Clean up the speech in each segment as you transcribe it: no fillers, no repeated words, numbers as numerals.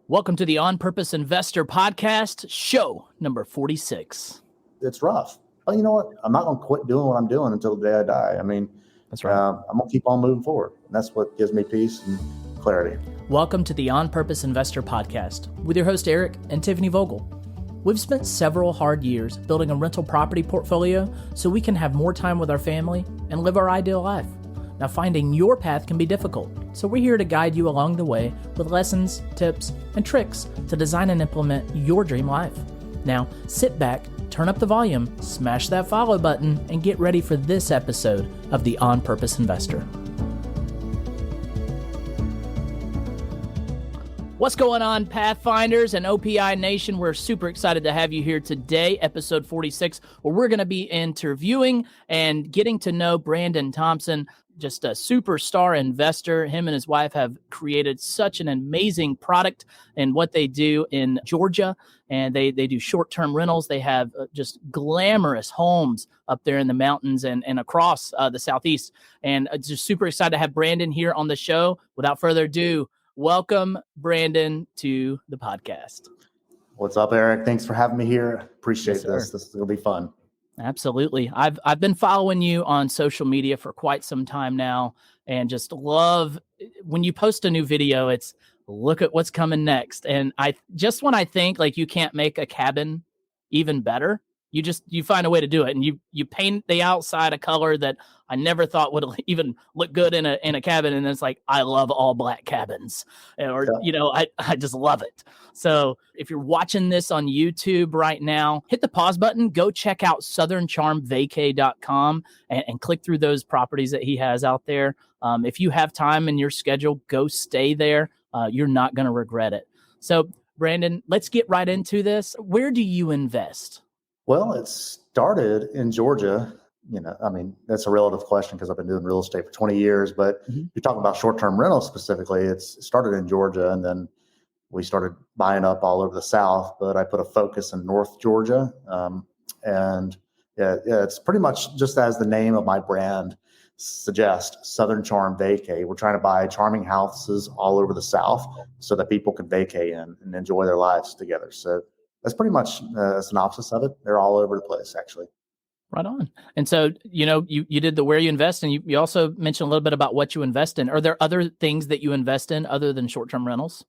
Welcome to the On Purpose Investor Podcast, show number 46. It's rough. But you know what? I'm not going to quit doing what I'm doing until the day I die. I mean, that's right. I'm going to keep on moving forward. And that's what gives me peace and clarity. Welcome to the On Purpose Investor Podcast with your host, Eric and Tiffany Vogel. We've spent several hard years building a rental property portfolio so we can have more time with our family and live our ideal life. Now, finding your path can be difficult, so we're here to guide you along the way with lessons, tips, and tricks to design and implement your dream life. Now, sit back, turn up the volume, smash that follow button, and get ready for this episode of the On Purpose Investor. What's going on, Pathfinders and OPI Nation? We're super excited to have you here today, episode 46, where we're going to be interviewing and getting to know Brandon Thompson, just a superstar investor. Him and his wife have created such an amazing product in what they do in Georgia, and they do short-term rentals. They have just glamorous homes up there in the mountains and across the Southeast, and just super excited to have Brandon here on the show. Without further ado, welcome, Brandon, to the podcast. What's up, Eric? Thanks for having me here. Appreciate this. This is going to be fun. Absolutely. I've been following you on social media for quite some time now, and just love when you post a new video, it's look at what's coming next. And when I think like you can't make a cabin even better, you find a way to do it, and you paint the outside a color that I never thought would even look good in a cabin. And it's like, I love all black cabins, or, I just love it. So if you're watching this on YouTube right now, hit the pause button, go check out southernhomevacay.com and click through those properties that he has out there. If you have time in your schedule, go stay there. You're not going to regret it. So Brandon, let's get right into this. Where do you invest? Well, it started in Georgia. That's a relative question because I've been doing real estate for 20 years, but you're talking about short-term rentals specifically. It started in Georgia, and then we started buying up all over the South, but I put a focus in North Georgia. It's pretty much just as the name of my brand suggests, Southern Home Vacay. We're trying to buy charming houses all over the South so that people can vacay in and enjoy their lives together. So that's pretty much a synopsis of it. They're all over the place, actually. Right on. And so, you did the where you invest, and you also mentioned a little bit about what you invest in. Are there other things that you invest in other than short-term rentals?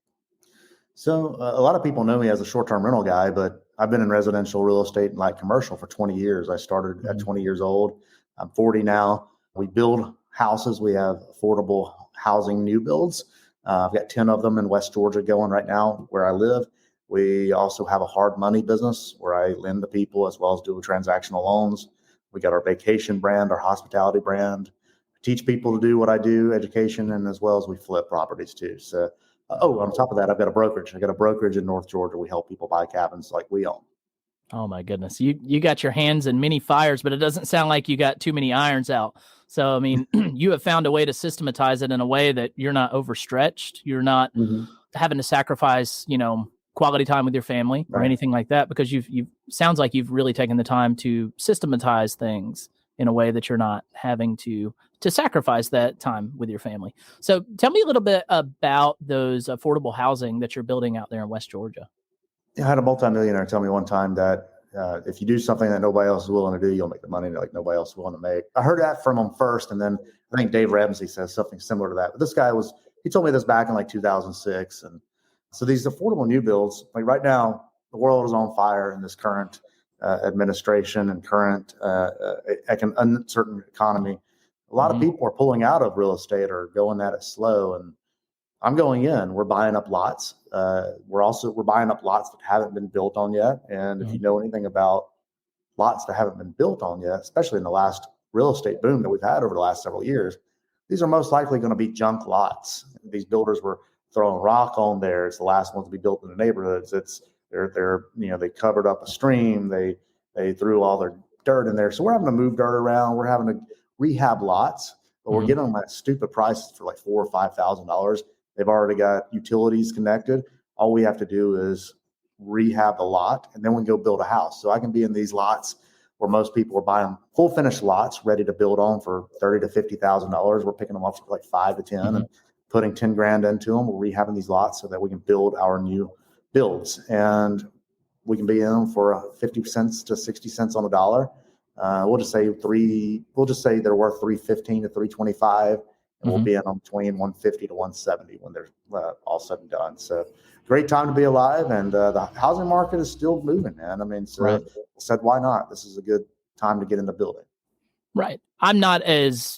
So a lot of people know me as a short-term rental guy, but I've been in residential real estate and light commercial for 20 years. I started at 20 years old. I'm 40 now. We build houses. We have affordable housing new builds. I've got 10 of them in West Georgia going right now where I live. We also have a hard money business where I lend to people as well as do transactional loans. We got our vacation brand, our hospitality brand. I teach people to do what I do, education, and as well as we flip properties too. So, on top of that, I've got a brokerage. I got a brokerage in North Georgia. We help people buy cabins like we own. Oh my goodness. You got your hands in many fires, but it doesn't sound like you got too many irons out. So, you have found a way to systematize it in a way that you're not overstretched. You're not having to sacrifice, quality time with your family or anything like that, because you've sounds like you've really taken the time to systematize things in a way that you're not having to sacrifice that time with your family. So tell me a little bit about those affordable housing that you're building out there in West Georgia. I had a multimillionaire tell me one time that if you do something that nobody else is willing to do, you'll make the money like nobody else is willing to make. I heard that from him first, and then I think Dave Ramsey says something similar to that. But this guy he told me this back in like 2006, and so these affordable new builds, like right now, the world is on fire in this current administration and current uncertain economy. A lot of people are pulling out of real estate or going at it slow, and I'm going in. We're buying up lots. We're buying up lots that haven't been built on yet. And if you know anything about lots that haven't been built on yet, especially in the last real estate boom that we've had over the last several years, these are most likely going to be junk lots. These builders were throwing rock on there. It's the last ones to be built in the neighborhoods. They covered up a stream. They threw all their dirt in there. So we're having to move dirt around. We're having to rehab lots, but we're getting them at stupid prices for like $4,000 or $5,000. They've already got utilities connected. All we have to do is rehab the lot, and then we can go build a house. So I can be in these lots where most people are buying full finished lots ready to build on for $30,000 to $50,000. We're picking them up for like $5,000 to $10,000 and putting 10 grand into them. We're rehabbing these lots so that we can build our new builds, and we can be in them for 50 cents to 60 cents on a dollar. We'll just say they're worth 315 to 325, and we'll be in them between 150 to 170 when they're all said and done. So great time to be alive, and the housing market is still moving, man. I mean, so I said, why not? This is a good time to get into building. Right. I'm not as,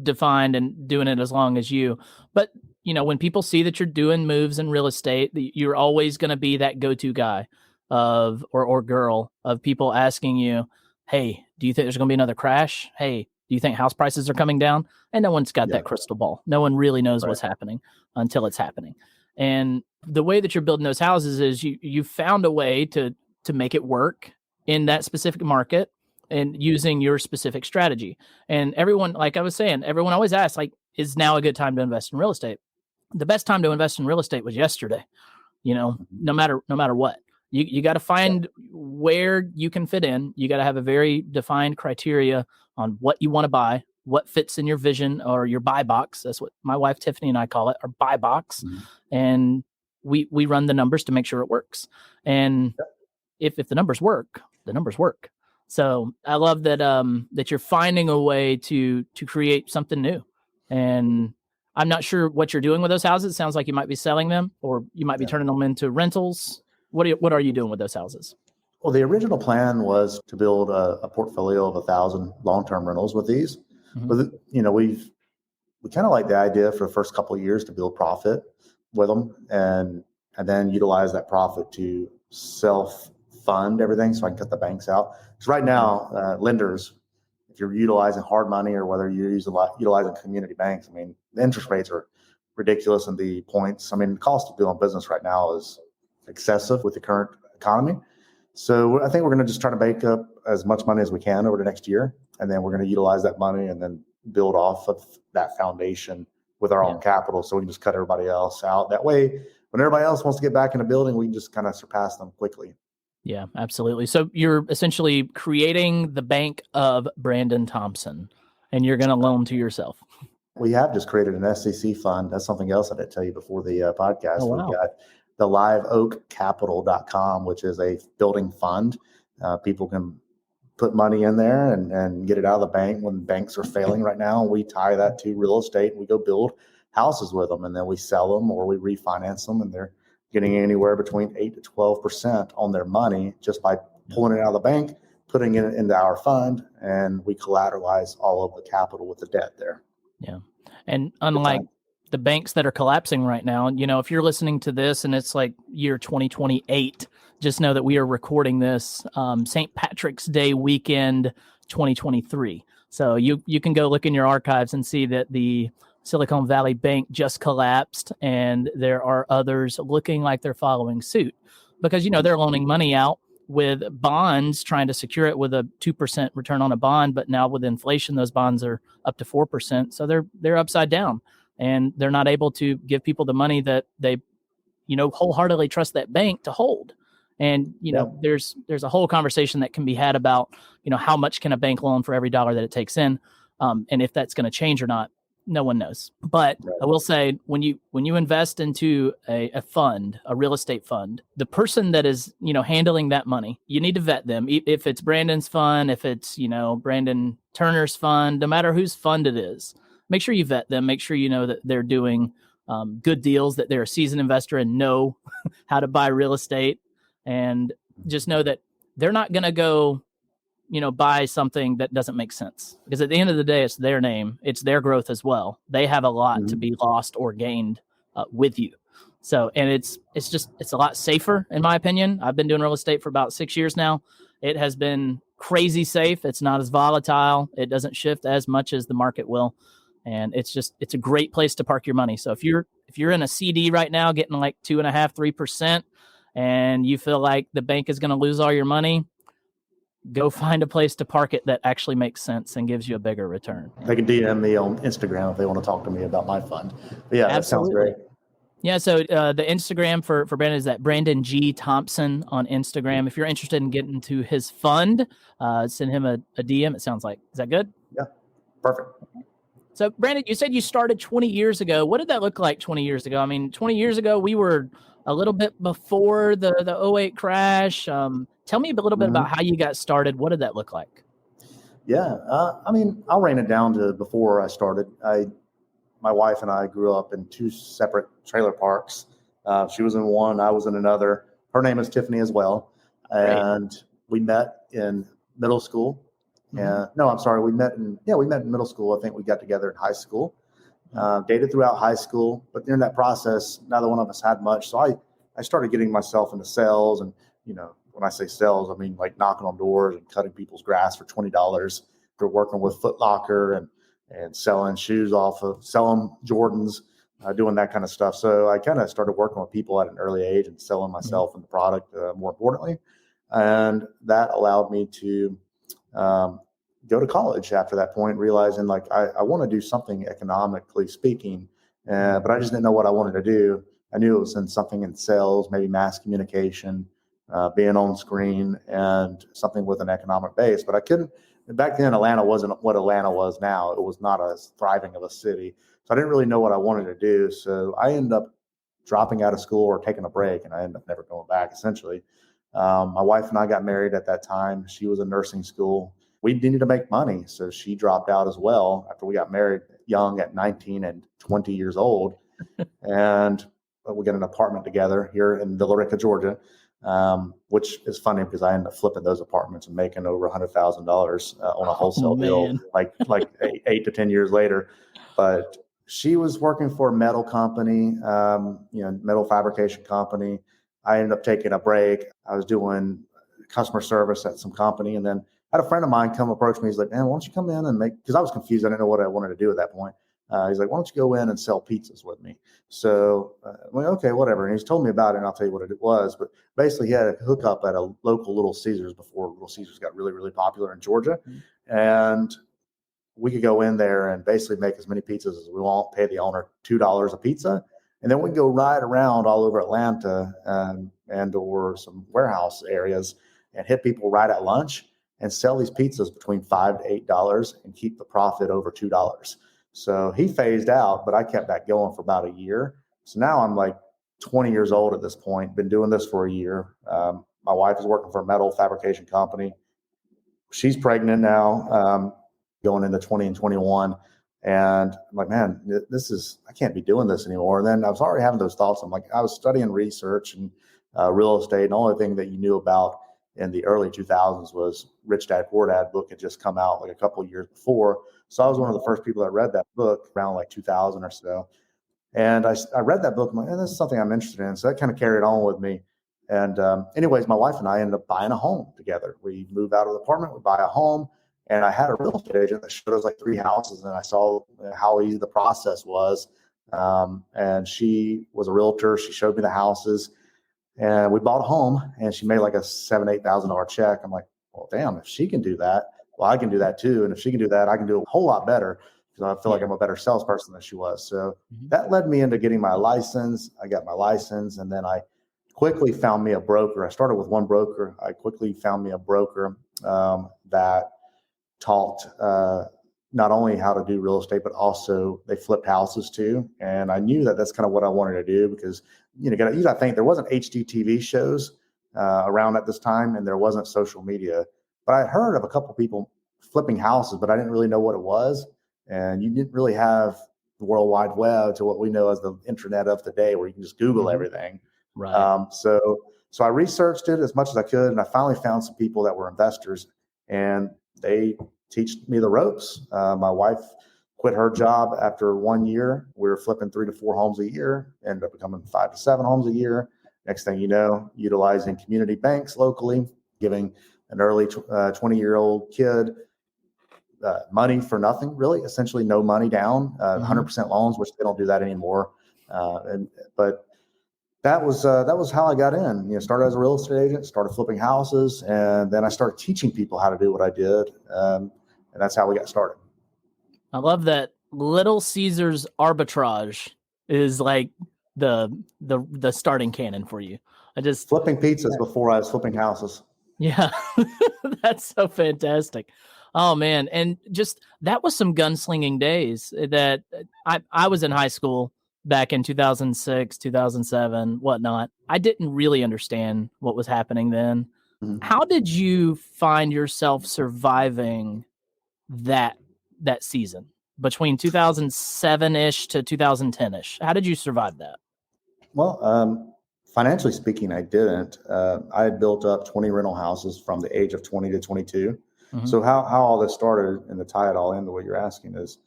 defined and doing it as long as you, but when people see that you're doing moves in real estate, you're always going to be that go-to guy or girl of people asking you, hey, do you think there's going to be another crash? Hey, do you think house prices are coming down? And no one's got that crystal ball. No one really knows what's happening until it's happening. And the way that you're building those houses is you found a way to make it work in that specific market and using your specific strategy. And everyone, like I was saying, everyone always asks, like, is now a good time to invest in real estate? The best time to invest in real estate was yesterday, no matter what. You got to find where you can fit in. You got to have a very defined criteria on what you want to buy, what fits in your vision or your buy box. That's what my wife, Tiffany, and I call it, our buy box. And we run the numbers to make sure it works. And if the numbers work, the numbers work. So I love that that you're finding a way to create something new. And I'm not sure what you're doing with those houses. It sounds like you might be selling them, or you might be turning them into rentals. What are you doing with those houses? Well, the original plan was to build a portfolio of 1,000 long-term rentals with these. But we kind of like the idea for the first couple of years to build profit with them, and then utilize that profit to self-fund everything, so I can cut the banks out. Because right now, lenders, if you're utilizing hard money or whether you're utilizing community banks, I mean, the interest rates are ridiculous, and the points. I mean, the cost of doing business right now is excessive with the current economy. So I think we're going to just try to make up as much money as we can over the next year, and then we're going to utilize that money and then build off of that foundation with our own capital, so we can just cut everybody else out. That way, when everybody else wants to get back in the building, we can just kind of surpass them quickly. Yeah, absolutely. So you're essentially creating the bank of Brandon Thompson, and you're going to loan to yourself. We have just created an SEC fund. That's something else I didn't tell you before the podcast. Oh, wow. We've got the liveoakcapital.com, which is a building fund. People can put money in there and get it out of the bank when banks are failing right now. We tie that to real estate. We go build houses with them, and then we sell them or we refinance them, and they're getting anywhere between 8 to 12% on their money just by pulling it out of the bank, putting it into our fund, and we collateralize all of the capital with the debt there. Yeah. And unlike the banks that are collapsing right now, if you're listening to this and it's like year 2028, just know that we are recording this St. Patrick's Day weekend 2023. So you can go look in your archives and see that the Silicon Valley Bank just collapsed, and there are others looking like they're following suit because, they're loaning money out with bonds, trying to secure it with a 2% return on a bond. But now with inflation, those bonds are up to 4%. So they're upside down, and they're not able to give people the money that they, wholeheartedly trust that bank to hold. And, there's a whole conversation that can be had about, how much can a bank loan for every dollar that it takes in, and if that's going to change or not. No one knows. But I will say, when you invest into a fund, a real estate fund, the person that is, handling that money, you need to vet them. If it's Brandon's fund, if it's, Brandon Turner's fund, no matter whose fund it is, make sure you vet them. Make sure you know that they're doing good deals, that they're a seasoned investor and know how to buy real estate. And just know that they're not going to go buy something that doesn't make sense, because at the end of the day, it's their name, it's their growth as well. They have a lot to be lost or gained with you. So, and it's a lot safer, in my opinion. I've been doing real estate for about 6 years now. It has been crazy safe. It's not as volatile. It doesn't shift as much as the market will. And it's a great place to park your money. So if you're in a CD right now, getting like 2.5%, 3%, and you feel like the bank is going to lose all your money, go find a place to park it that actually makes sense and gives you a bigger return. They can DM me on Instagram if they want to talk to me about my fund. But yeah, that sounds great. Yeah, so the Instagram for Brandon is that Brandon G. Thompson on Instagram. If you're interested in getting into his fund, send him a DM, it sounds like. Is that good? Yeah, perfect. So Brandon, you said you started 20 years ago. What did that look like 20 years ago? I mean, 20 years ago, we were a little bit before the '08 crash. Tell me a little bit about how you got started. What did that look like? Yeah. I mean, I'll rein it down to before I started. My wife and I grew up in two separate trailer parks. She was in one, I was in another. Her name is Tiffany as well. And we met in middle school. No, I'm sorry. We met in middle school. I think we got together in high school, dated throughout high school, but during that process, neither one of us had much. So I started getting myself into sales. And, when I say sales, I mean like knocking on doors and cutting people's grass for $20. They're working with Foot Locker and selling shoes selling Jordans, doing that kind of stuff. So I kind of started working with people at an early age and selling myself and the product, more importantly. And that allowed me to go to college after that point, realizing like I want to do something economically speaking, but I just didn't know what I wanted to do. I knew it was in something in sales, maybe mass communication, being on screen, and something with an economic base. But I couldn't. Back then, Atlanta wasn't what Atlanta was now. It was not as thriving of a city. So I didn't really know what I wanted to do. So I ended up dropping out of school or taking a break, and I ended up never going back, essentially. My wife and I got married at that time. She was in nursing school. We needed to make money, so she dropped out as well after we got married young at 19 and 20 years old. And we got an apartment together here in Villa Rica, Georgia, which is funny because I ended up flipping those apartments and making over $100,000 on a wholesale deal, like 8 to 10 years later. But she was working for a metal company, metal fabrication company. I ended up taking a break. I was doing customer service at some company, and then I had a friend of mine come approach me. He's like, "Man, why don't you come in and because I was confused. I didn't know what I wanted to do at that point." He's like, "Why don't you go in and sell pizzas with me?" So I'm like, okay, whatever. And he's told me about it, and I'll tell you what it was. But basically, he had a hookup at a local Little Caesars before Little Caesars got really, really popular in Georgia. And we could go in there and basically make as many pizzas as we want, pay the owner $2 a pizza. And then we go ride around all over Atlanta and or some warehouse areas and hit people right at lunch and sell these pizzas between $5 to $8 and keep the profit over $2. So he phased out, but I kept that going for about a year. So now I'm like 20 years old at this point, been doing this for a year. My wife is working for a metal fabrication company. She's pregnant now, going into 20 and 21. And I'm like, man, I can't be doing this anymore. And then I was already having those thoughts. I'm like, I was studying research and real estate. And the only thing that you knew about in the early 2000s was Rich Dad Poor Dad book had just come out like a couple of years before. So I was one of the first people that read that book around like 2000 or so. And I read that book. I'm like, this is something I'm interested in. So that kind of carried on with me. And anyways, my wife and I ended up buying a home together. We moved out of the apartment, we buy a home. And I had a real estate agent that showed us like 3 houses, and I saw how easy the process was. And she was a realtor. She showed me the houses, and we bought a home. And she made like a $7,000-8,000 check. I'm like, well, damn! If she can do that, well, I can do that too. And if she can do that, I can do a whole lot better because I feel like I'm a better salesperson than she was. So that led me into getting my license. I got my license, and then I quickly found me a broker. I started with one broker. I quickly found me a broker that taught not only how to do real estate, but also they flipped houses too. And I knew that that's kind of what I wanted to do because, you got to think there wasn't HGTV shows around at this time, and there wasn't social media. But I heard of a couple people flipping houses, but I didn't really know what it was. And you didn't really have the World Wide Web to what we know as the internet of today, where you can just Google everything. Right. So I researched it as much as I could, and I finally found some people that were investors, and they teach me the ropes. My wife quit her job after 1 year. We were flipping 3 to 4 homes a year, ended up becoming 5 to 7 homes a year. Next thing you know, utilizing community banks locally, giving an early 20-year-old kid money for nothing, really, essentially no money down, 100% loans, which they don't do that anymore. But that was how I got in. Started as a real estate agent, started flipping houses, and then I started teaching people how to do what I did, and that's how we got started. I love that Little Caesars arbitrage is like the starting cannon for you. I just flipping pizzas before I was flipping houses. Yeah, that's so fantastic. Oh man. And just that was some gunslinging days that I was in high school back in 2006, 2007, whatnot. I didn't really understand what was happening then. Mhm. How did you find yourself surviving that that season between 2007-ish to 2010-ish? How did you survive that? Well, financially speaking, I didn't. I had built up 20 rental houses from the age of 20 to 22. Mhm. So how all this started, and to tie it all into what you're asking is,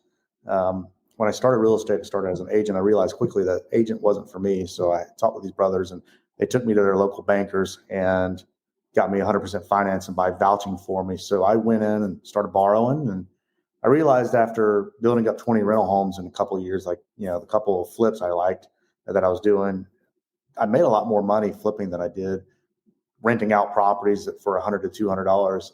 when I started real estate, I started as an agent. I realized quickly that agent wasn't for me. So I talked with these brothers, and they took me to their local bankers and got me 100% financing by vouching for me. So I went in and started borrowing, and I realized after building up 20 rental homes in a couple of years, like, the couple of flips I liked that I was doing, I made a lot more money flipping than I did renting out properties for $100 to $200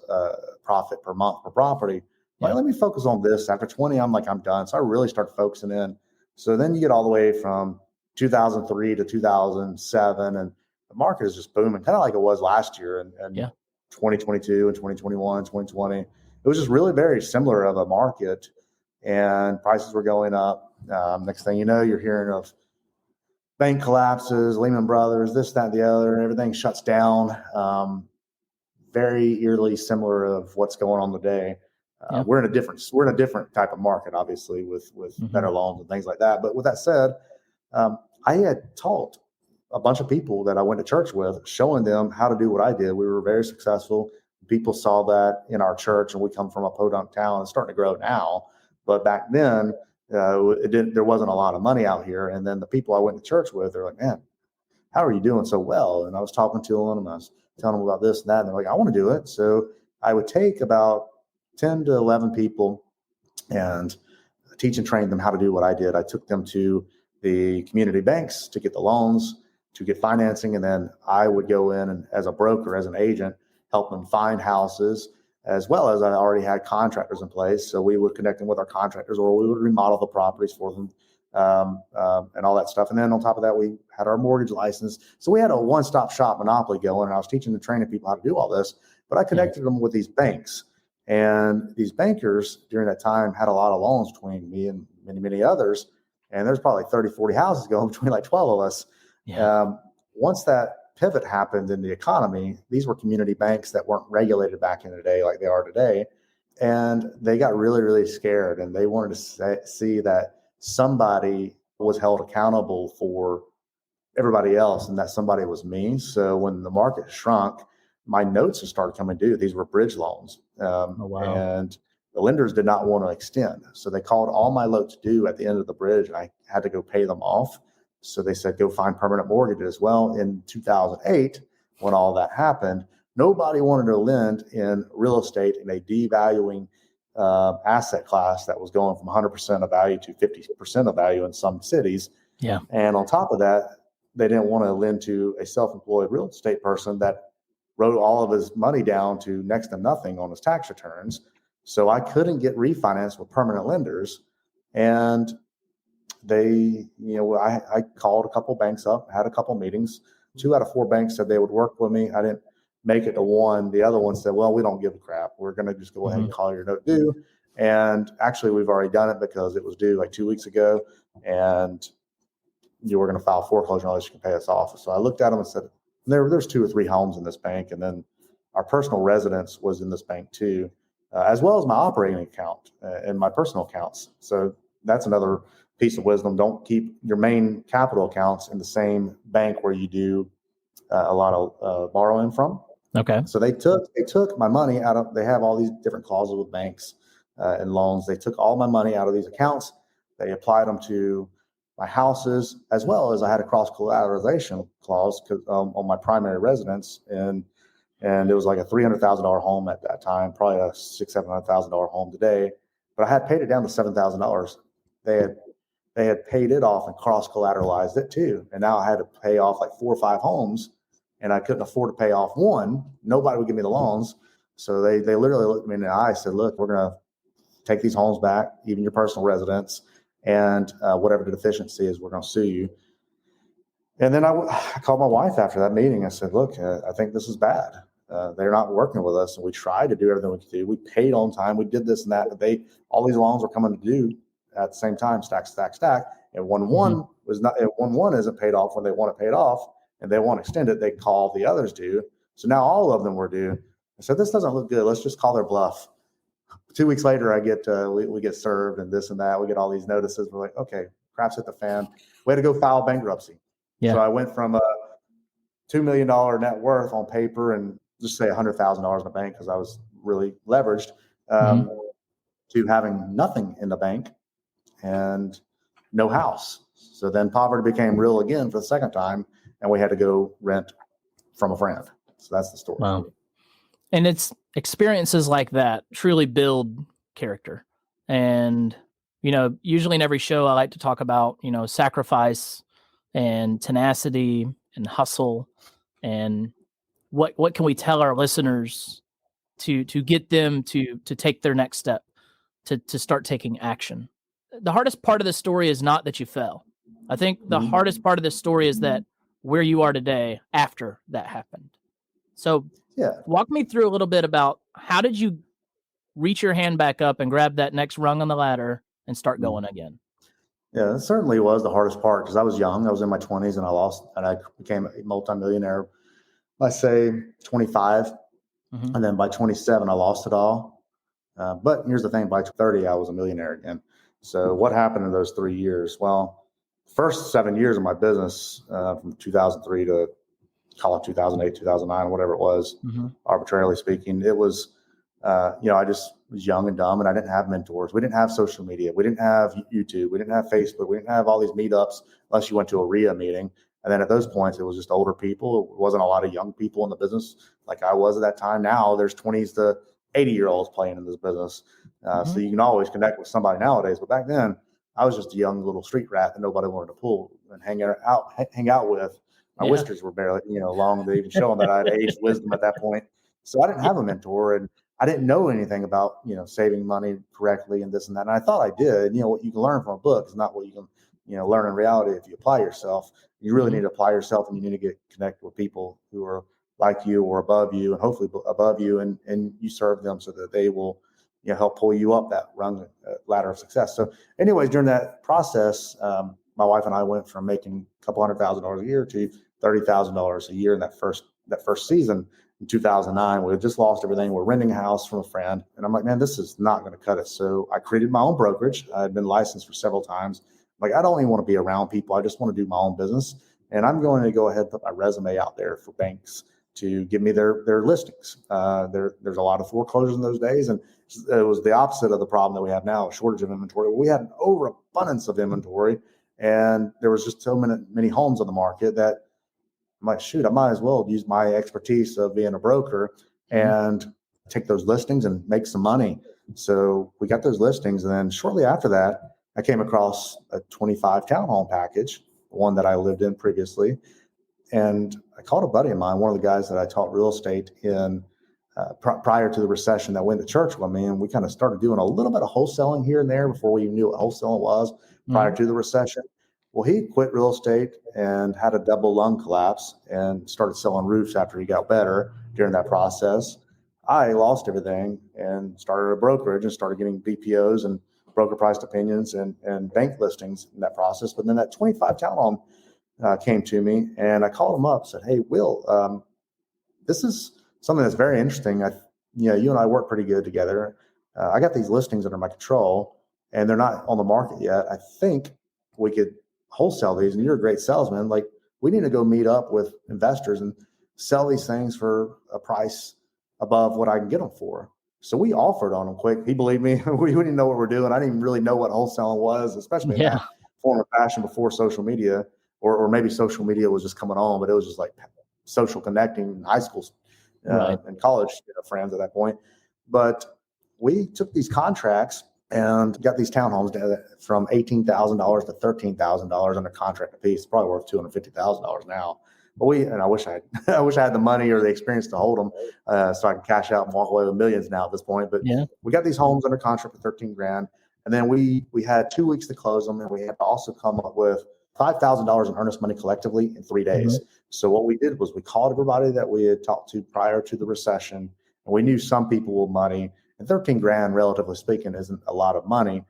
profit per month per property. Like, Yeah. let me focus on this. After 20, I'm like, I'm done. So I really started focusing in. So then you get all the way from 2003 to 2007, and the market is just booming, kind of like it was last year and Yeah. 2022 and 2021, 2020. It was just really very similar of a market, and prices were going up. Next thing you know, you're hearing of bank collapses, Lehman Brothers, this, that, and the other, and everything shuts down. Very eerily similar of what's going on today. Yeah. We're in a different type of market, obviously, with better loans and things like that. But with that said, I had taught a bunch of people that I went to church with, showing them how to do what I did. We were very successful. People saw that in our church, and we come from a podunk town. It's starting to grow now, but back then, there wasn't a lot of money out here. And then the people I went to church with, they're like, man, how are you doing so well? And I was talking to them, and I was telling them about this and that. And they're like, I want to do it. So I would take about 10 to 11 people and teach and train them how to do what I did. I took them to the community banks to get the loans, to get financing. And then I would go in and, as a broker, as an agent, help them find houses, as well as I already had contractors in place. So we would connect them with our contractors, or we would remodel the properties for them, and all that stuff. And then on top of that, we had our mortgage license. So we had a one-stop shop monopoly going, and I was teaching and training people how to do all this. But I connected them with these banks. And these bankers during that time had a lot of loans between me and many, many others. And there's probably 30, 40 houses going between like 12 of us. Yeah. Once that pivot happened in the economy, these were community banks that weren't regulated back in the day like they are today. And they got really, really scared, and they wanted to see that somebody was held accountable for everybody else, and that somebody was me. So when the market shrunk, my notes started coming due. These were bridge loans. Oh, wow. And the lenders did not want to extend. So they called all my notes due at the end of the bridge, and I had to go pay them off. So they said, go find permanent mortgages. Well, in 2008, when all that happened, nobody wanted to lend in real estate in a devaluing asset class that was going from 100% of value to 50% of value in some cities. Yeah. And on top of that, they didn't want to lend to a self-employed real estate person that wrote all of his money down to next to nothing on his tax returns. So I couldn't get refinanced with permanent lenders. And I called a couple banks up, had a couple meetings. 2 out of 4 banks said they would work with me. I didn't make it to one. The other one said, well, we don't give a crap. We're going to just go ahead and call your note due. And actually, we've already done it because it was due like 2 weeks ago. And you were going to file foreclosure unless you can pay us off. So I looked at them and said, there's 2 or 3 homes in this bank. And then our personal residence was in this bank too, as well as my operating account and my personal accounts. So that's another piece of wisdom. Don't keep your main capital accounts in the same bank where you do a lot of borrowing from. Okay. So they took my money out of, they have all these different clauses with banks and loans. They took all my money out of these accounts. They applied them to my houses, as well as I had a cross collateralization clause on my primary residence. And it was like a $300,000 home at that time, probably a $600,000-$700,000 home today. But I had paid it down to $7,000. They had paid it off and cross collateralized it too. And now I had to pay off like 4 or 5 homes, and I couldn't afford to pay off one. Nobody would give me the loans. So they literally looked me in the eye and said, look, we're going to take these homes back, even your personal residence, and whatever the deficiency is, we're going to sue you. And then I called my wife after that meeting. I said, look, I think this is bad. they're not working with us. And we tried to do everything we could do. We paid on time. We did this and that, but all these loans were coming to due at the same time, stack, stack, stack. And when one isn't paid off when they want it paid off and they want to extend it, they call the others due. So now all of them were due. I said, this doesn't look good. Let's just call their bluff. 2 weeks later, we get served and this and that. We get all these notices. We're like, okay, crap's hit the fan. We had to go file bankruptcy. Yeah. So I went from a $2 million net worth on paper and just say $100,000 in the bank because I was really leveraged to having nothing in the bank and no house. So then poverty became real again for the second time, and we had to go rent from a friend. So that's the story. Wow. And it's experiences like that truly build character. And, usually in every show I like to talk about, sacrifice and tenacity and hustle and what can we tell our listeners to get them to take their next step, to start taking action. The hardest part of the story is not that you fell. I think the hardest part of this story is that where you are today after that happened. So walk me through a little bit about how did you reach your hand back up and grab that next rung on the ladder and start going again? Yeah, it certainly was the hardest part because I was young. I was in my 20s and I became a multimillionaire by say 25. And then by 27, I lost it all. But here's the thing, by 30, I was a millionaire again. So what happened in those 3 years? Well, first 7 years of my business, from 2003 to call it 2008, 2009, whatever it was, arbitrarily speaking, it was, I just was young and dumb and I didn't have mentors. We didn't have social media. We didn't have YouTube. We didn't have Facebook. We didn't have all these meetups unless you went to a RIA meeting. And then at those points, it was just older people. It wasn't a lot of young people in the business like I was at that time. Now there's 20s to 80-year-olds playing in this business. So you can always connect with somebody nowadays. But back then, I was just a young little street rat that nobody wanted to pull and hang out with. My whiskers were barely, long to even showing that I had aged wisdom at that point. So I didn't have a mentor and I didn't know anything about, saving money correctly and this and that. And I thought I did. What you can learn from a book is not what you can, learn in reality if you apply yourself. You really need to apply yourself and you need to get connected with people who are like you or above you and hopefully above you and you serve them so that they will, help pull you up that ladder of success. So anyways, during that process, my wife and I went from making a couple $100,000 a year to $30,000 a year in that first season. In 2009, we had just lost everything. We're renting a house from a friend. And I'm like, man, this is not going to cut it. So I created my own brokerage. I had been licensed for several times. Like, I don't even want to be around people. I just want to do my own business. And I'm going to go ahead and put my resume out there for banks to give me their listings. There's a lot of foreclosures in those days. And it was the opposite of the problem that we have now, a shortage of inventory. We had an overabundance of inventory. And there was just so many homes on the market that I'm like, shoot, I might as well use my expertise of being a broker and take those listings and make some money. So we got those listings. And then shortly after that, I came across a 25 townhome package, one that I lived in previously. And I called a buddy of mine, one of the guys that I taught real estate in prior to the recession that went to church with me. And we kind of started doing a little bit of wholesaling here and there before we even knew what wholesaling was prior to the recession. Well, he quit real estate and had a double lung collapse and started selling roofs after he got better during that process. I lost everything and started a brokerage and started getting BPOs and broker priced opinions and bank listings in that process. But then that 25 townhome came to me and I called him up, said, hey, Will, this is something that's very interesting. You and I work pretty good together. I got these listings under my control and they're not on the market yet. I think we could wholesale these and you're a great salesman. Like, we need to go meet up with investors and sell these things for a price above what I can get them for. So we offered on them quick. He believed me. We didn't know what we're doing. I didn't even really know what wholesaling was, especially in that form of fashion before social media, or maybe social media was just coming on, but it was just like social connecting in high school and college friends at that point. But we took these contracts and got these townhomes from $18,000 to $13,000 under contract apiece. It's probably worth $250,000 now. But I wish I had the money or the experience to hold them, so I can cash out and walk away with millions now at this point. But we got these homes under contract for $13,000, and then we had 2 weeks to close them, and we had to also come up with $5,000 in earnest money collectively in 3 days. So what we did was we called everybody that we had talked to prior to the recession, and we knew some people with money, and 13 grand, relatively speaking, isn't a lot of money.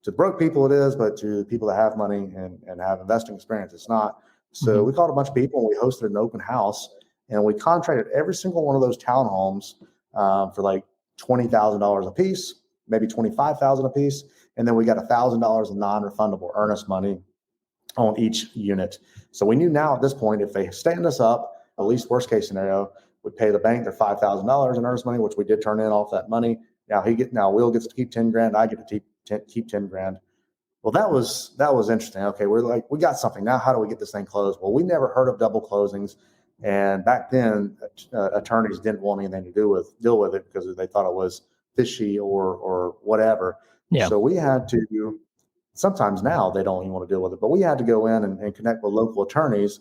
To broke people it is, but to people that have money and have investing experience, it's not. So we called a bunch of people and we hosted an open house, and we contracted every single one of those townhomes for like $20,000 a piece, maybe $25,000 a piece. And then we got $1,000 in non-refundable earnest money on each unit. So we knew now at this point, if they stand us up, at least worst case scenario, we'd pay the bank their $5,000 in earnest money, which we did turn in off that money. Now Will gets to keep 10 grand. I get to keep 10 grand. Well, that was interesting. Okay, we're like, we got something now. How do we get this thing closed? Well, we never heard of double closings, and back then attorneys didn't want anything to deal with it because they thought it was fishy or whatever. Yeah. So we had to. Sometimes now they don't even want to deal with it, but we had to go in and connect with local attorneys,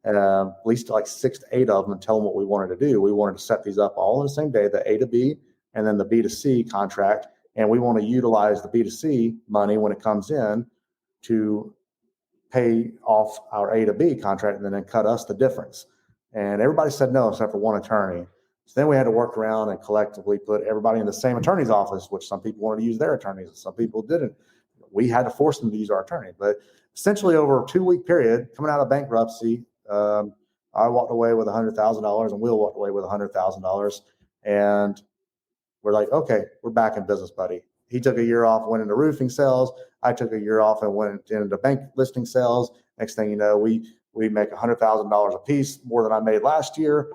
at least like 6 to 8 of them, and tell them what we wanted to do. We wanted to set these up all in the same day, the A to B and then the B to C contract. And we want to utilize the B to C money when it comes in to pay off our A to B contract and then cut us the difference. And everybody said no, except for one attorney. So then we had to work around and collectively put everybody in the same attorney's office, which some people wanted to use their attorneys and some people didn't. We had to force them to use our attorney. But essentially over a 2-week period, coming out of bankruptcy, I walked away with $100,000 and Will walked away with $100,000. And we're like, okay, we're back in business, buddy. He took a year off, went into roofing sales. I took a year off and went into bank listing sales. Next thing you know, we make $100,000 a piece, more than I made last year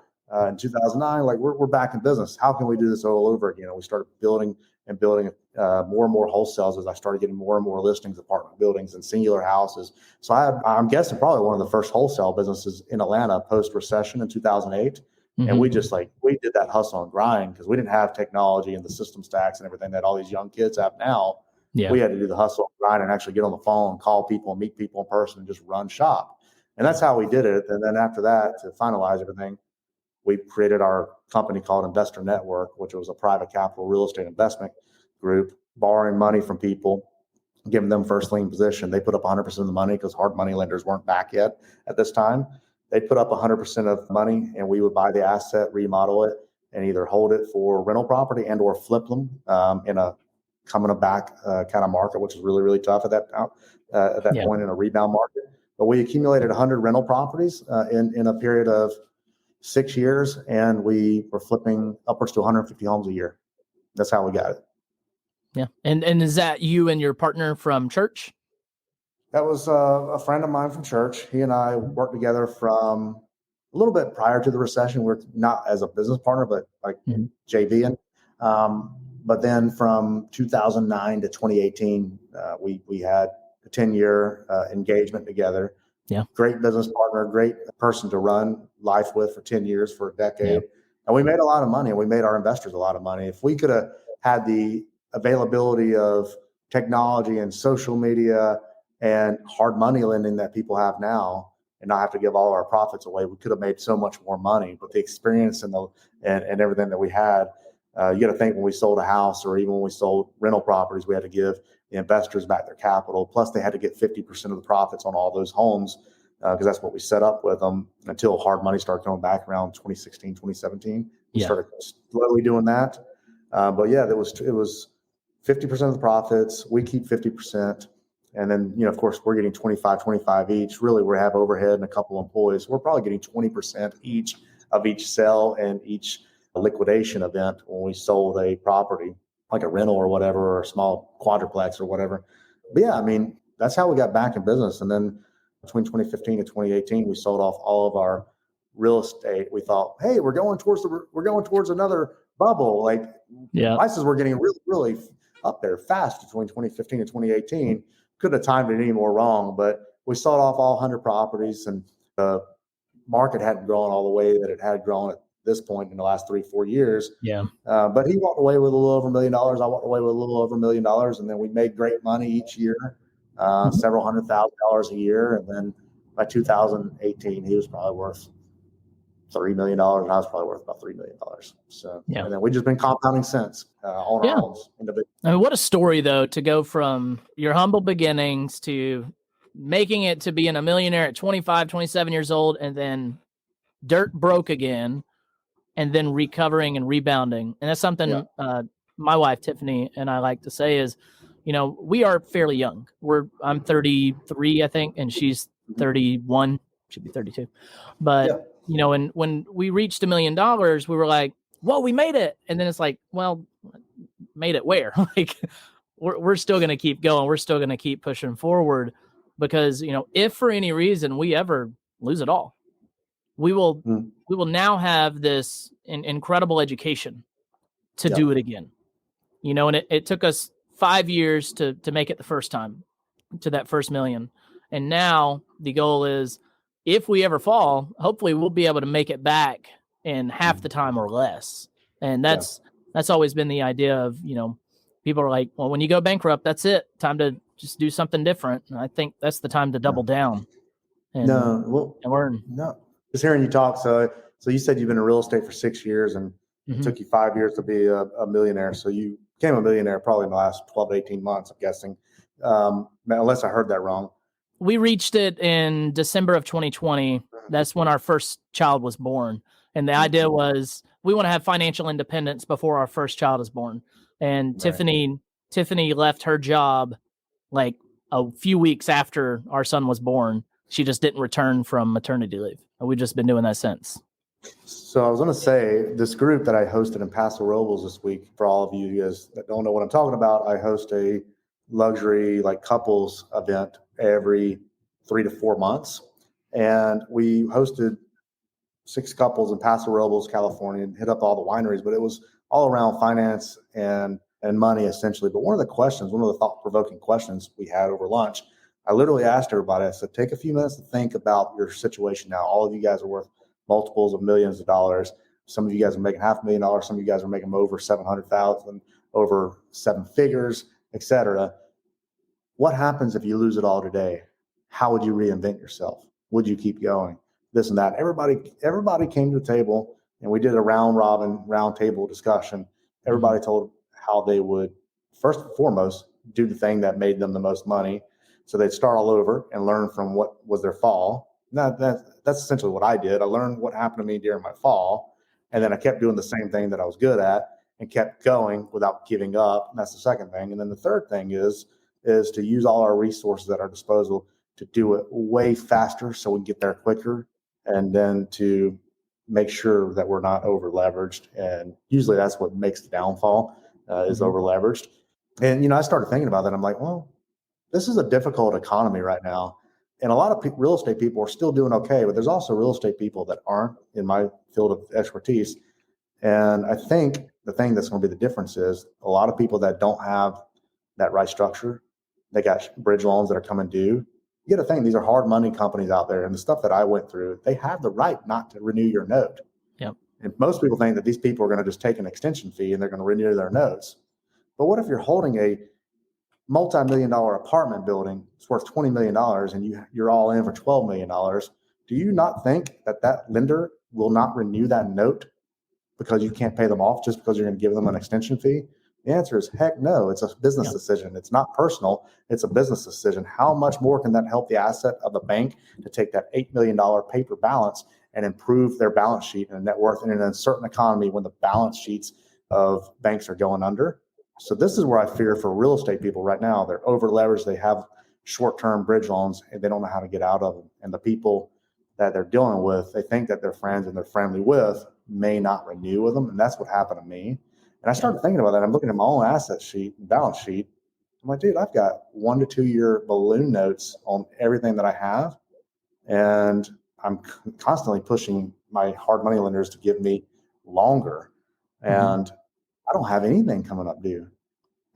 in 2009. Like we're back in business. How can we do this all over again? We started building more and more wholesales as I started getting more and more listings, apartment buildings and singular houses. So I'm guessing probably one of the first wholesale businesses in Atlanta post-recession in 2008. And we did that hustle and grind because we didn't have technology and the system stacks and everything that all these young kids have now. Yeah. We had to do the hustle and grind and actually get on the phone, call people, and meet people in person, and just run shop. And that's how we did it. And then after that, to finalize everything, we created our company called Investor Network, which was a private capital real estate investment group, borrowing money from people, giving them first lien position. They put up 100% of the money because hard money lenders weren't back yet at this time. They put up 100% of money, and we would buy the asset, remodel it, and either hold it for rental property and or flip them in a coming back kind of market, which is really, really tough at that point in a rebound market. But we accumulated 100 rental properties in a period of 6 years, and we were flipping upwards to 150 homes a year. That's how we got it. Yeah. And is that you and your partner from church? That was a friend of mine from church. He and I worked together from a little bit prior to the recession. We're not as a business partner, but like JVing. But then from 2009 to 2018, we had a 10-year engagement together. Yeah. Great business partner, great person to run life with for 10 years, for a decade. Yeah. And we made a lot of money, and we made our investors a lot of money. If we could have had the availability of technology and social media and hard money lending that people have now, and not have to give all our profits away, we could have made so much more money. But the experience and everything that we had, you got to think when we sold a house or even when we sold rental properties, we had to give the investors back their capital. Plus, they had to get 50% of the profits on all those homes because that's what we set up with them until hard money started coming back around 2016, 2017. We started slowly doing that. But yeah, it was 50% of the profits. We keep 50%. And then, of course, we're getting 25 each. Really, we have overhead and a couple employees. We're probably getting 20% each of each sale and each liquidation event when we sold a property, like a rental or whatever, or a small quadruplex or whatever. But yeah, I mean, that's how we got back in business. And then between 2015 and 2018, we sold off all of our real estate. We thought, hey, we're going towards another bubble. Like prices were getting really, really up there fast between 2015 and 2018. Couldn't have timed it any more wrong, but we sold off all 100 properties, and the market hadn't grown all the way that it had grown at this point in the last 3-4 years. Yeah. But he walked away with a little over $1 million. I walked away with a little over $1 million. And then we made great money each year, several $100,000 a year. And then by 2018, he was probably worth $3 million. And I was probably worth about $3 million. So, and then we've just been compounding since on our homes. I mean, what a story, though, to go from your humble beginnings to making it to being a millionaire at 25, 27 years old, and then dirt broke again, and then recovering and rebounding. And that's something my wife, Tiffany, and I like to say is, we are fairly young. I'm 33, I think, and she's 31, should be 32. But, when we reached $1 million, we were like, whoa, we made it. And then it's like, well, made it where? Like, we're still going to keep going. We're still going to keep pushing forward because, if for any reason we ever lose it all, we will now have this incredible education to do it again. And it took us 5 years to make it the first time to that first million. And now the goal is, if we ever fall, hopefully we'll be able to make it back in half the time or less. And that's always been the idea of, people are like, well, when you go bankrupt, that's it. Time to just do something different. And I think that's the time to double down and learn. No, just hearing you talk. So you said you've been in real estate for 6 years, and it took you 5 years to be a millionaire. So you became a millionaire probably in the last 12 to 18 months, I'm guessing, unless I heard that wrong. We reached it in December of 2020. That's when our first child was born. And the idea was we want to have financial independence before our first child is born. And Tiffany left her job like a few weeks after our son was born. She just didn't return from maternity leave. And we've just been doing that since. So I was going to say, this group that I hosted in Paso Robles this week, for all of you guys that don't know what I'm talking about, I host a luxury couples event every 3 to 4 months. And we hosted 6 couples in Paso Robles, California, and hit up all the wineries, but it was all around finance and money essentially. But one of the thought-provoking questions we had over lunch, I literally asked everybody, I said, take a few minutes to think about your situation now. All of you guys are worth multiples of millions of dollars. Some of you guys are making $500,000. Some of you guys are making over 700,000, over 7 figures, etc. What happens if you lose it all today? How would you reinvent yourself? Would you keep going? This and that. Everybody came to the table, and we did a round table discussion. Everybody told how they would, first and foremost, do the thing that made them the most money. So they'd start all over and learn from what was their fall. That's essentially what I did. I learned what happened to me during my fall, and then I kept doing the same thing that I was good at and kept going without giving up. And that's the second thing. And then the third thing is to use all our resources at our disposal to do it way faster so we can get there quicker, and then to make sure that we're not over leveraged. And usually that's what makes the downfall is over leveraged. And, I started thinking about that. I'm like, well, this is a difficult economy right now. And a lot of real estate people are still doing okay, but there's also real estate people that aren't in my field of expertise. And I think the thing that's going to be the difference is a lot of people that don't have that right structure, they got bridge loans that are coming due. You got to think, these are hard money companies out there, and the stuff that I went through, they have the right not to renew your note. Yep. And most people think that these people are going to just take an extension fee and they're going to renew their notes. But what if you're holding a multi-million-dollar apartment building, it's worth $20 million, and you're all in for $12 million? Do you not think that lender will not renew that note because you can't pay them off just because you're going to give them an extension fee? The answer is heck no. It's a business decision. It's not personal. It's a business decision. How much more can that help the asset of the bank to take that $8 million paper balance and improve their balance sheet and net worth in an uncertain economy when the balance sheets of banks are going under? So this is where I fear for real estate people right now. They're over leveraged. They have short-term bridge loans and they don't know how to get out of them. And the people that they're dealing with, they think that their friends and they're friendly with may not renew with them. And that's what happened to me. And I started thinking about that. I'm looking at my own asset sheet and balance sheet. I'm like, dude, I've got 1 to 2 year balloon notes on everything that I have. And I'm constantly pushing my hard money lenders to give me longer. And I don't have anything coming up due.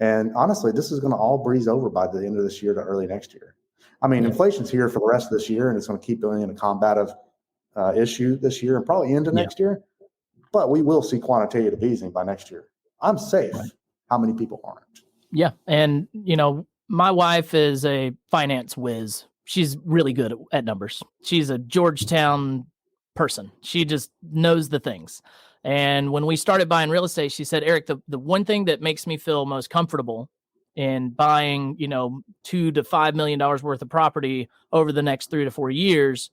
And honestly, this is going to all breeze over by the end of this year to early next year. I mean, inflation's here for the rest of this year, and it's going to keep being a combative issue this year and probably into next year. But we will see quantitative easing by next year. I'm safe. Right. How many people aren't? Yeah. And, my wife is a finance whiz. She's really good at numbers. She's a Georgetown person. She just knows the things. And when we started buying real estate, she said, Eric, the one thing that makes me feel most comfortable in buying, $2 to $5 million worth of property over the next 3 to 4 years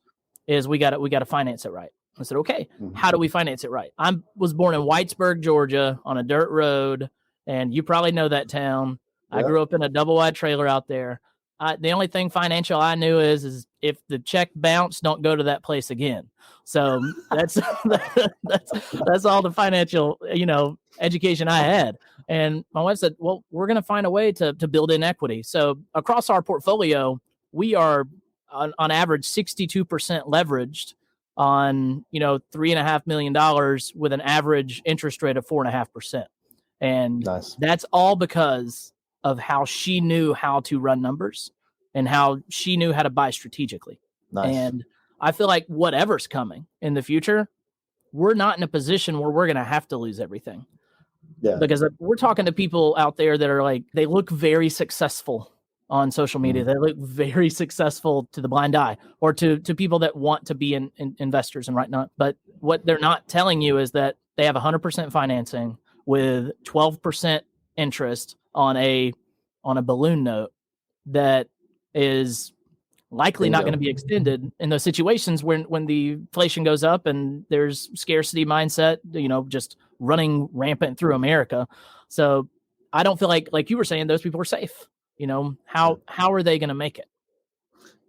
is we got to finance it right. I said, okay, how do we finance it right? I was born in Whitesburg, Georgia, on a dirt road, and you probably know that town. Yep. I grew up in a double wide trailer out there. The only thing financial I knew is if the check bounced, don't go to that place again. So that's that's all the financial, education I had. And my wife said, well, we're going to find a way to build in equity. So across our portfolio, we are on average 62% leveraged on, $3.5 million with an average interest rate of 4.5%. And nice. That's all because of how she knew how to run numbers and how she knew how to buy strategically. Nice. And I feel like whatever's coming in the future, we're not in a position where we're going to have to lose everything. Yeah. Because we're talking to people out there that are like, they look very successful on social media. They look very successful to the blind eye, or to people that want to be in investors and whatnot. But what they're not telling you is that they have 100% financing with 12% interest on a balloon note that is likely not going to be extended in those situations when the inflation goes up and there's scarcity mindset, just running rampant through America. So I don't feel like you were saying, those people are safe. How are they going to make it?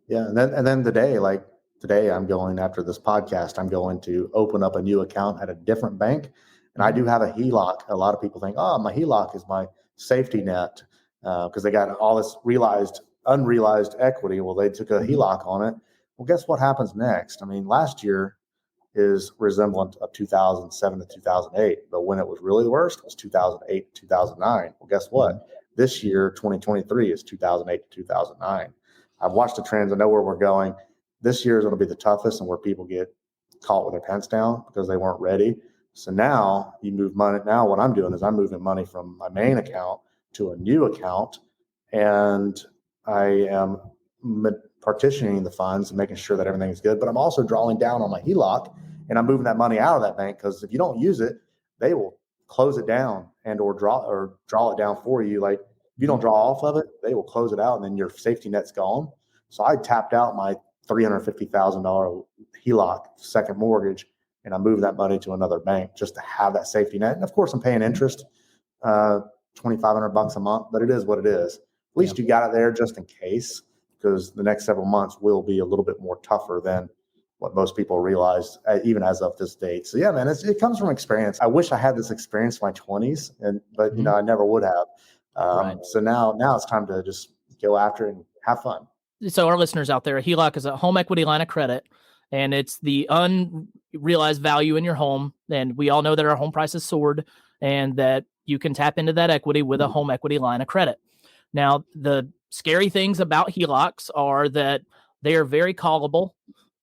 Yeah. And then today I'm going, after this podcast, I'm going to open up a new account at a different bank. And I do have a HELOC. A lot of people think, oh, my HELOC is my safety net, because they got all this unrealized equity. Well, they took a HELOC on it. Well, guess what happens next? I mean, last year is resemblant of 2007 to 2008, but when it was really the worst, it was 2008 to 2009. Well, guess what? This year, 2023, is 2008 to 2009. I've watched the trends. I know where we're going. This year is going to be the toughest, and where people get caught with their pants down because they weren't ready. So now you move money. Now what I'm doing is I'm moving money from my main account to a new account, and I am partitioning the funds and making sure that everything is good. But I'm also drawing down on my HELOC, and I'm moving that money out of that bank, because if you don't use it, they will close it down or draw it down for you. Like, if you don't draw off of it, they will close it out, and then your safety net's gone. So I tapped out my $350,000 HELOC second mortgage, and I moved that money to another bank just to have that safety net. And of course, I'm paying interest, $2,500 a month, but it is what it is. At least you got it there just in case, because the next several months will be a little bit more tougher than what most people realize, even as of this date. So yeah, man, it comes from experience. I wish I had this experience in my 20s, but I never would have. Right. So now it's time to just go after it and have fun. So our listeners out there, a HELOC is a home equity line of credit, and it's the unrealized value in your home. And we all know that our home prices soared, and that you can tap into that equity with a home equity line of credit. Now, the scary things about HELOCs are that they are very callable.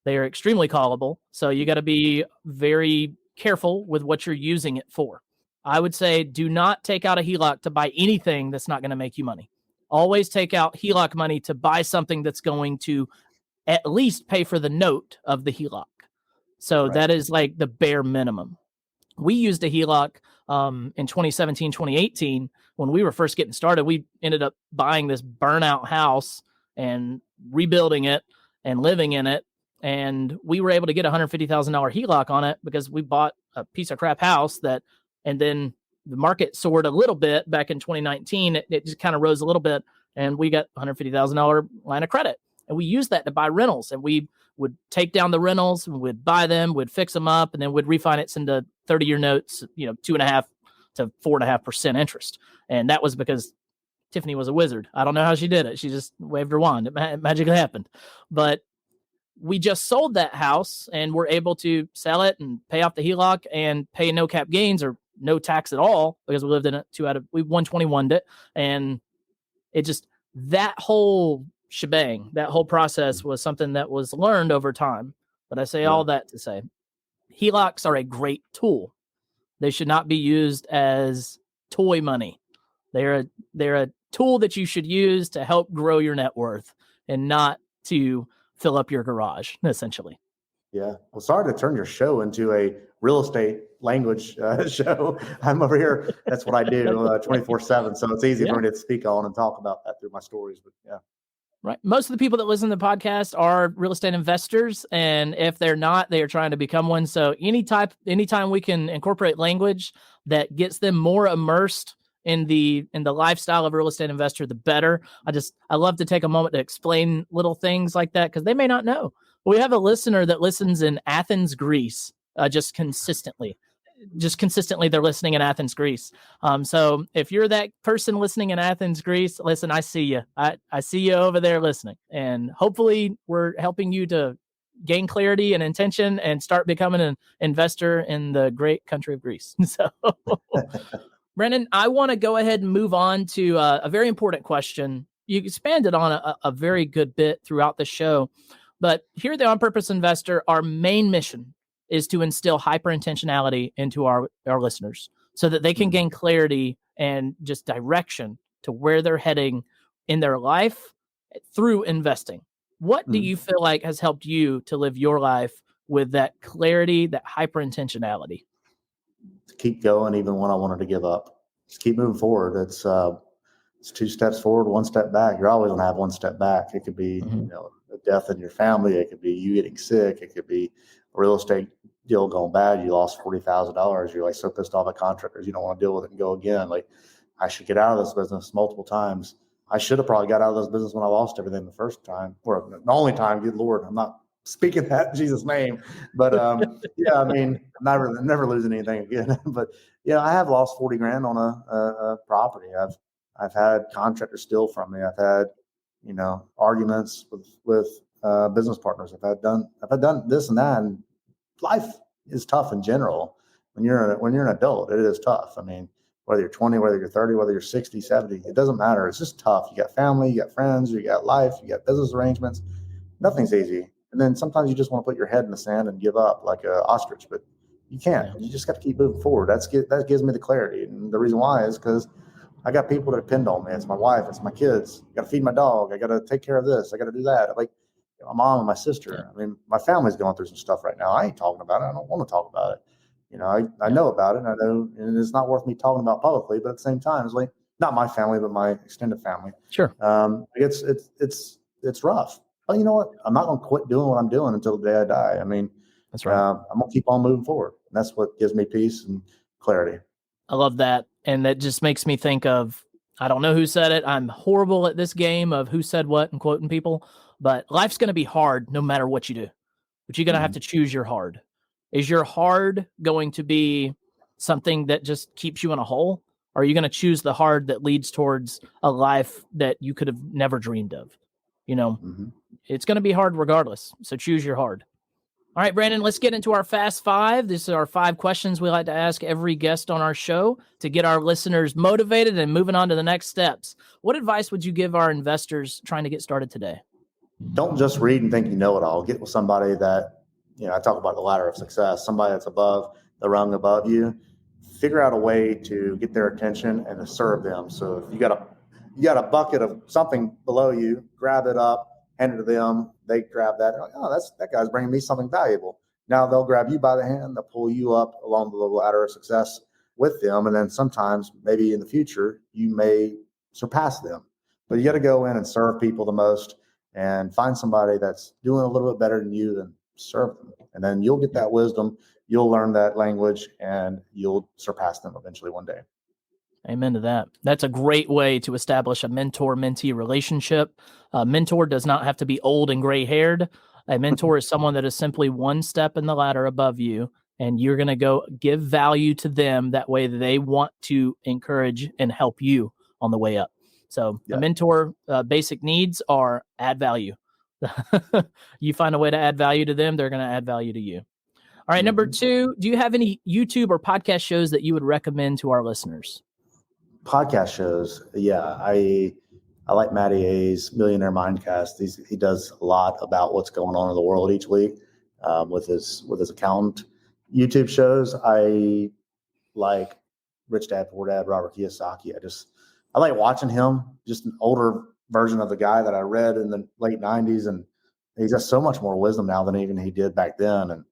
They are extremely callable. So you got to be very careful with what you're using it for. I would say do not take out a HELOC to buy anything that's not going to make you money. Always take out HELOC money to buy something that's going to at least pay for the note of the HELOC. So right. That is like the bare minimum. We used a HELOC in 2017, 2018, when we were first getting started. We ended up buying this burnout house and rebuilding it and living in it. And we were able to get a $150,000 HELOC on it because we bought a piece of crap house and then the market soared a little bit back in 2019. It just kind of rose a little bit, and we got a $150,000 line of credit. And we used that to buy rentals, and we would take down the rentals and we'd buy them, we'd fix them up, and then we'd refinance into 30-year notes, 2.5% to 4.5% interest. And that was because Tiffany was a wizard. I don't know how she did it. She just waved her wand. It magically happened. But we just sold that house and were able to sell it and pay off the HELOC and pay no cap gains or no tax at all, because we lived in it we 121'd it. And it just, that whole shebang, that whole process was something that was learned over time. But I say all that to say, HELOCs are a great tool. They should not be used as toy money. They're a tool that you should use to help grow your net worth and not to fill up your garage, essentially. Yeah. Well, sorry to turn your show into a real estate language show. I'm over here. That's what I do 24/7. So it's easy Yeah. for me to speak on and talk about that through my stories. But yeah. Right. Most of the people that listen to the podcast are real estate investors. And if they're not, they are trying to become one. So anytime we can incorporate language that gets them more immersed in the lifestyle of a real estate investor, the better. I love to take a moment to explain little things like that because they may not know. We have a listener that listens in Athens, Greece, consistently they're listening in Athens, Greece. So if you're that person listening in Athens, Greece, listen, I see you. I see you over there listening. And hopefully we're helping you to gain clarity and intention and start becoming an investor in the great country of Greece. So, Brendan, I want to go ahead and move on to a very important question. You expanded on a very good bit throughout the show. But here at the On Purpose Investor, our main mission is to instill hyper intentionality into our listeners so that they can gain clarity and just direction to where they're heading in their life through investing. What do you feel like has helped you to live your life with that clarity, that hyper intentionality? To keep going even when I wanted to give up. Just keep moving forward. It's 2 steps forward, 1 step back. You're always going to have 1 step back. It could be, a death in your family. It could be you getting sick. It could be a real estate deal going bad. You lost $40,000. You're like so pissed off at contractors. You don't want to deal with it and go again. Like, I should get out of this business multiple times. I should have probably got out of this business when I lost everything the first time, or the only time. Good Lord, I'm not speaking that in Jesus' name, but yeah, I mean, never losing anything again. But yeah, I have lost 40 grand on a property. I've had contractors steal from me. I've had, arguments with business partners. I've done this and that. And life is tough in general. When you're an adult, it is tough. I mean, whether you're 20, whether you're 30, whether you're 60, 70, it doesn't matter. It's just tough. You got family, you got friends, you got life, you got business arrangements. Nothing's easy. And then sometimes you just want to put your head in the sand and give up like an ostrich, but you can't. You just got to keep moving forward. That gives me the clarity. And the reason why is because I got people that depend on me. It's my wife. It's my kids. I got to feed my dog. I got to take care of this. I got to do that. Like my mom and my sister. I mean, my family's going through some stuff right now. I ain't talking about it. I don't want to talk about it. I know about it. And I know, and it's not worth me talking about publicly. But at the same time, it's like not my family, but my extended family. Sure. It's rough. But you know what? I'm not going to quit doing what I'm doing until the day I die. I mean, that's right. I'm going to keep on moving forward. And that's what gives me peace and clarity. I love that. And that just makes me think of, I don't know who said it. I'm horrible at this game of who said what and quoting people, but life's going to be hard no matter what you do. But you're going to have to choose your hard. Is your hard going to be something that just keeps you in a hole? Or are you going to choose the hard that leads towards a life that you could have never dreamed of? It's going to be hard regardless. So choose your hard. All right, Brandon, let's get into our Fast Five. This is our 5 questions we like to ask every guest on our show to get our listeners motivated and moving on to the next steps. What advice would you give our investors trying to get started today? Don't just read and think you know it all. Get with somebody that, I talk about the ladder of success, somebody that's above the rung above you. Figure out a way to get their attention and to serve them. So if you got a bucket of something below you, grab it up, hand it to them. They grab that. Like, oh, that guy's bringing me something valuable. Now they'll grab you by the hand. They'll pull you up along the ladder of success with them. And then sometimes maybe in the future, you may surpass them. But you got to go in and serve people the most and find somebody that's doing a little bit better than you and serve them. And then you'll get that wisdom. You'll learn that language and you'll surpass them eventually one day. Amen to that. That's a great way to establish a mentor-mentee relationship. A mentor does not have to be old and gray-haired. A mentor is someone that is simply one step in the ladder above you, and you're going to go give value to them. That way they want to encourage and help you on the way up. So a mentor basic needs are add value. You find a way to add value to them, they're going to add value to you. All right, number 2, do you have any YouTube or podcast shows that you would recommend to our listeners? Podcast shows. Yeah. I like Matty A's Millionaire Mindcast. He does a lot about what's going on in the world each week with his accountant. YouTube shows. I like Rich Dad Poor Dad, Robert Kiyosaki. I like watching him, just an older version of the guy that I read in the late 90s. And he's got so much more wisdom now than even he did back then.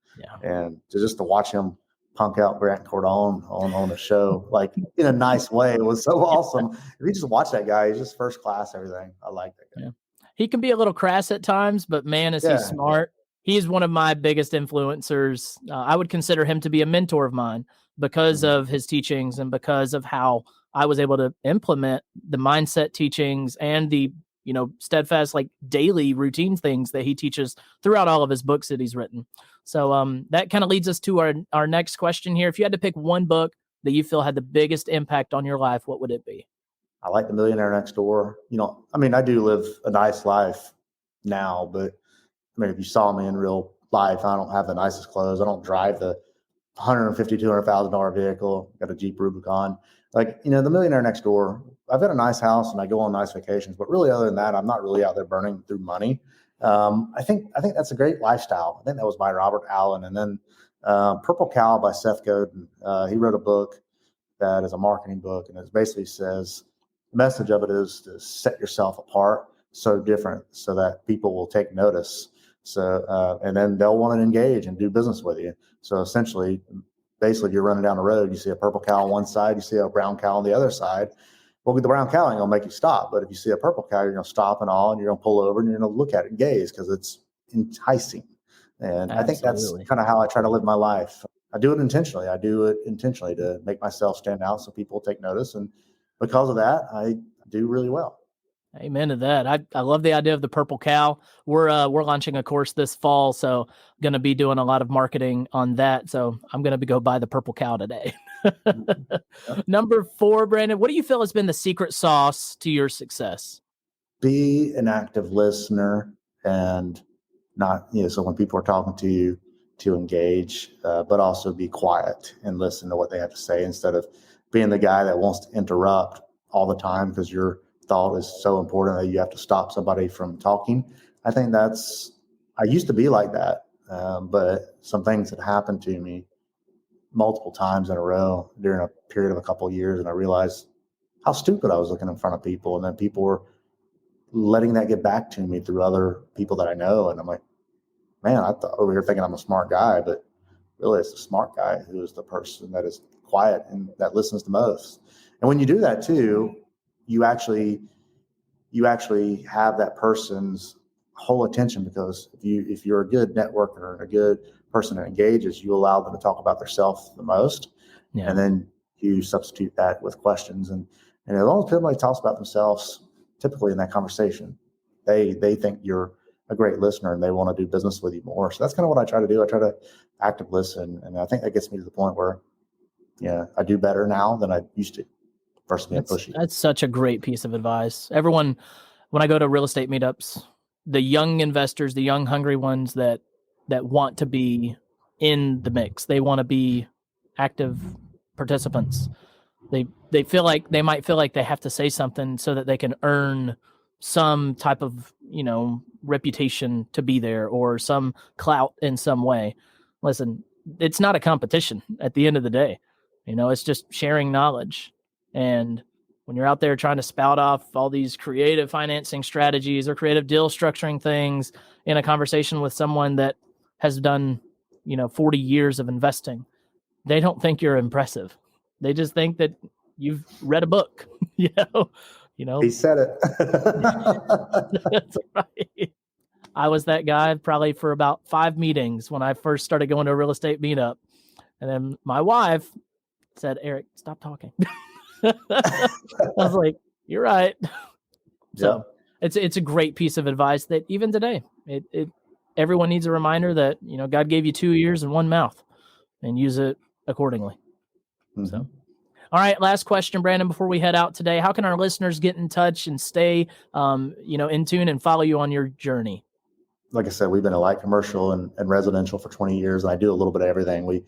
And to watch him punk out Grant Cardone on the show, like in a nice way, it was so awesome. If you just watch that guy, he's just first class, everything. I like that guy. Yeah. He can be a little crass at times, but man, is he smart. He's one of my biggest influencers. I would consider him to be a mentor of mine because of his teachings and because of how I was able to implement the mindset teachings and the, steadfast, like daily routine things that he teaches throughout all of his books that he's written. So that kind of leads us to our next question here. If you had to pick one book that you feel had the biggest impact on your life, what would it be? I like The Millionaire Next Door. I do live a nice life now, but if you saw me in real life, I don't have the nicest clothes. I don't drive the $150,000, $200,000 vehicle. Got a Jeep Rubicon. The Millionaire Next Door, I've got a nice house and I go on nice vacations, but really other than that, I'm not really out there burning through money. I think that's a great lifestyle. I think that was by Robert Allen. And then Purple Cow by Seth Godin. He wrote a book that is a marketing book, and it basically says the message of it is to set yourself apart so different so that people will take notice. So, and then they'll want to engage and do business with you. So basically, if you're running down the road, you see a purple cow on one side, you see a brown cow on the other side. Well, the brown cow ain't gonna make you stop, but if you see a purple cow, you're gonna stop and all, and you're gonna pull over and you're gonna look at it and gaze because it's enticing. And I think that's kind of how I try to live my life. I do it intentionally. I do it intentionally to make myself stand out so people take notice, and because of that, I do really well. Amen to that. I love the idea of the purple cow. We're launching a course this fall, so going to be doing a lot of marketing on that. So I'm going to go buy the purple cow today. Number 4, Brandon, what do you feel has been the secret sauce to your success? Be an active listener and not, so when people are talking to you, to engage, but also be quiet and listen to what they have to say instead of being the guy that wants to interrupt all the time because your thought is so important that you have to stop somebody from talking. I think I used to be like that, but some things had happened to me multiple times in a row during a period of a couple of years, and I realized how stupid I was looking in front of people, and then people were letting that get back to me through other people that I know, and I'm like, man, I thought over here thinking I'm a smart guy, but really it's the smart guy who is the person that is quiet and that listens the most. And when you do that too, you actually have that person's whole attention, because if you're a good networker and a good person that engages, you allow them to talk about themselves the most. Yeah. And then you substitute that with questions. And as long as somebody talks about themselves, typically in that conversation, they think you're a great listener and they want to do business with you more. So that's kind of what I try to do. I try to active listen. And I think that gets me to the point where, I do better now than I used to. That's such a great piece of advice. Everyone, when I go to real estate meetups, the young investors, the young hungry ones that want to be in the mix, they want to be active participants. They might feel like they have to say something so that they can earn some type of, reputation to be there or some clout in some way. Listen, it's not a competition at the end of the day. It's just sharing knowledge. And when you're out there trying to spout off all these creative financing strategies or creative deal structuring things in a conversation with someone that has done, 40 years of investing, they don't think you're impressive. They just think that you've read a book, He said it. That's right. I was that guy probably for about 5 meetings when I first started going to a real estate meetup. And then my wife said, "Eric, stop talking." I was like, "You're right." So it's a great piece of advice that even today, everyone needs a reminder that, God gave you 2 ears and 1 mouth, and use it accordingly. Mm-hmm. So, all right, last question, Brandon, before we head out today. How can our listeners get in touch and stay, in tune and follow you on your journey? Like I said, we've been a light commercial and residential for 20 years, and I do a little bit of everything. If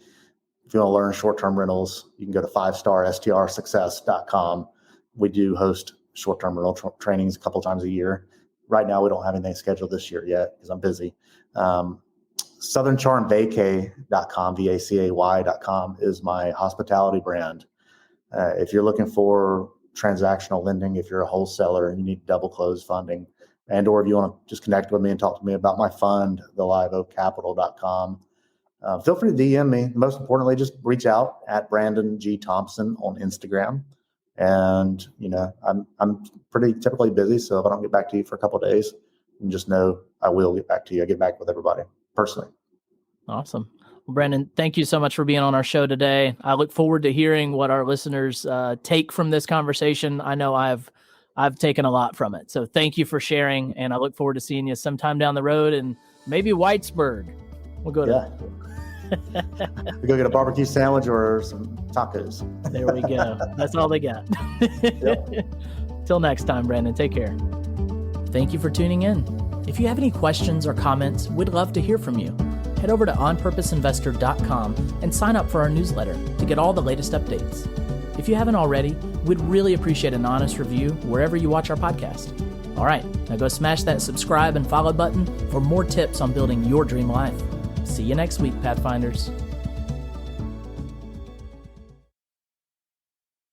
you want to learn short-term rentals, you can go to 5starstrsuccess.com. We do host short-term rental trainings a couple times a year. Right now, we don't have anything scheduled this year yet because I'm busy. SouthernHome Vacay.com is my hospitality brand. If you're looking for transactional lending, if you're a wholesaler and you need double close funding, and or if you want to just connect with me and talk to me about my fund, theliveoakcapital.com. Feel free to DM me. Most importantly, just reach out at Brandon G. Thompson on Instagram. And, I'm pretty typically busy. So if I don't get back to you for a couple of days, and just know I will get back to you. I get back with everybody personally. Awesome. Well, Brandon, thank you so much for being on our show today. I look forward to hearing what our listeners take from this conversation. I know I've taken a lot from it. So thank you for sharing. And I look forward to seeing you sometime down the road and maybe Whitesburg. We'll go to we go get a barbecue sandwich or some tacos. There we go. That's all they got. Yep. Till next time, Brandon, take care. Thank you for tuning in. If you have any questions or comments, we'd love to hear from you. Head over to onpurposeinvestor.com and sign up for our newsletter to get all the latest updates. If you haven't already, we'd really appreciate an honest review wherever you watch our podcast. All right, now go smash that subscribe and follow button for more tips on building your dream life. See you next week, Pathfinders.